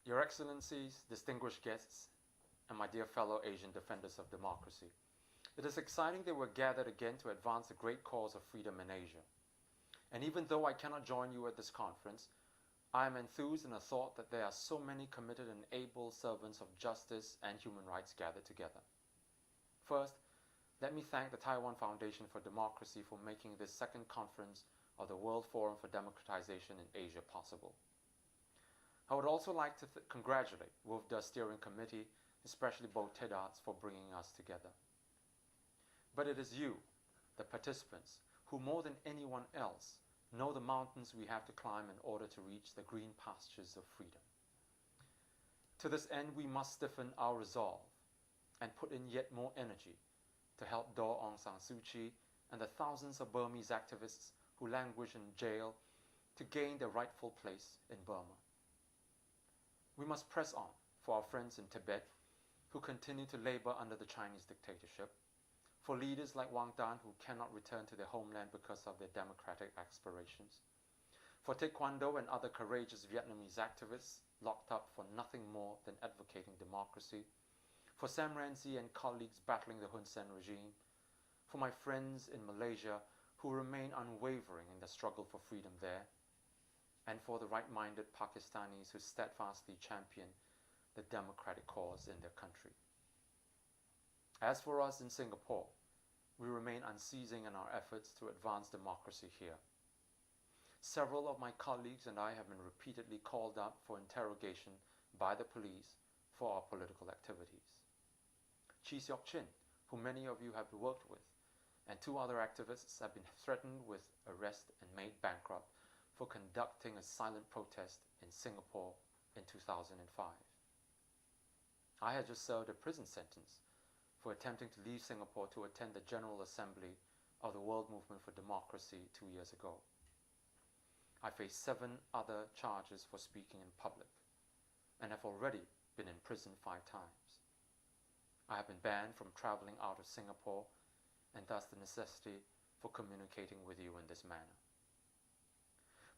Your Excellencies, distinguished guests, and my dear fellow Asian defenders of democracy, it is exciting that we're gathered again to advance the great cause of freedom in Asia. And even though I cannot join you at this conference, I am enthused in the thought that there are so many committed and able servants of justice and human rights gathered together. First, let me thank the Taiwan Foundation for Democracy for making this second conference of the World Forum for Democratization in Asia possible. I would also like to congratulate WFDA Steering Committee, especially both TEDARs, for bringing us together. But it is you, the participants, who more than anyone else know the mountains we have to climb in order to reach the green pastures of freedom. To this end, we must stiffen our resolve and put in yet more energy to help Daw Aung San Suu Kyi and the thousands of Burmese activists who languish in jail to gain their rightful place in Burma. We must press on for our friends in Tibet who continue to labor under the Chinese dictatorship, for leaders like Wang Dan who cannot return to their homeland because of their democratic aspirations, for Taekwondo and other courageous Vietnamese activists locked up for nothing more than advocating democracy, for Sam Rainsy and colleagues battling the Hun Sen regime, for my friends in Malaysia who remain unwavering in the struggle for freedom there, and for the right-minded Pakistanis who steadfastly champion the democratic cause in their country. As for us in Singapore, we remain unceasing in our efforts to advance democracy here. Several of my colleagues and I have been repeatedly called up for interrogation by the police for our political activities. Chee, who many of you have worked with, and two other activists have been threatened with arrest and made bankrupt for conducting a silent protest in Singapore in 2005. I had just served a prison sentence for attempting to leave Singapore to attend the General Assembly of the World Movement for Democracy 2 years ago. I face 7 other charges for speaking in public and have already been in prison 5 times. I have been banned from traveling out of Singapore and thus the necessity for communicating with you in this manner.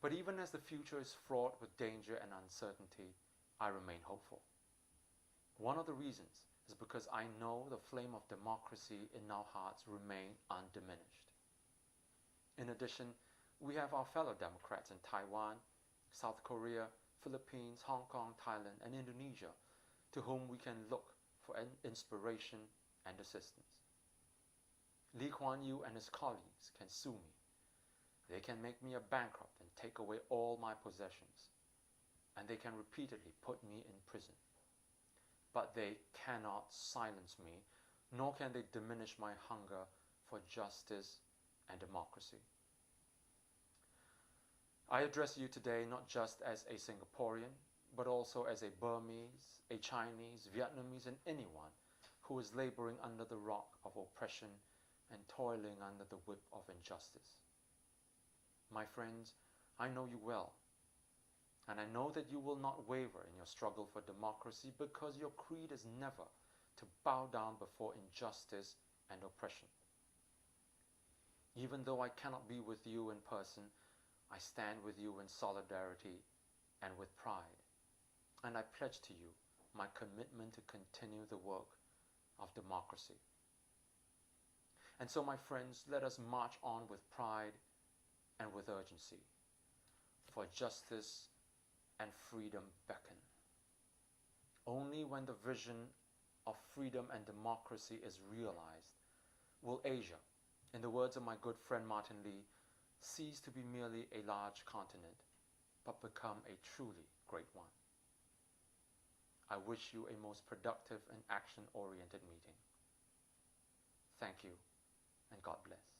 But even as the future is fraught with danger and uncertainty, I remain hopeful. One of the reasons is because I know the flame of democracy in our hearts remain undiminished. In addition, we have our fellow Democrats in Taiwan, South Korea, Philippines, Hong Kong, Thailand, and Indonesia, to whom we can look for inspiration and assistance. Lee Kuan Yew and his colleagues can sue me. They can make me a bankrupt and take away all my possessions, and they can repeatedly put me in prison. But they cannot silence me, nor can they diminish my hunger for justice and democracy. I address you today not just as a Singaporean, but also as a Burmese, a Chinese, Vietnamese, and anyone who is laboring under the rock of oppression and toiling under the whip of injustice. My friends, I know you well, and I know that you will not waver in your struggle for democracy because your creed is never to bow down before injustice and oppression. Even though I cannot be with you in person, I stand with you in solidarity and with pride, and I pledge to you my commitment to continue the work of democracy. And so, my friends, let us march on with pride and with urgency, for justice and freedom beckon. Only when the vision of freedom and democracy is realized will Asia, in the words of my good friend Martin Lee, cease to be merely a large continent, but become a truly great one. I wish you a most productive and action-oriented meeting. Thank you, and God bless.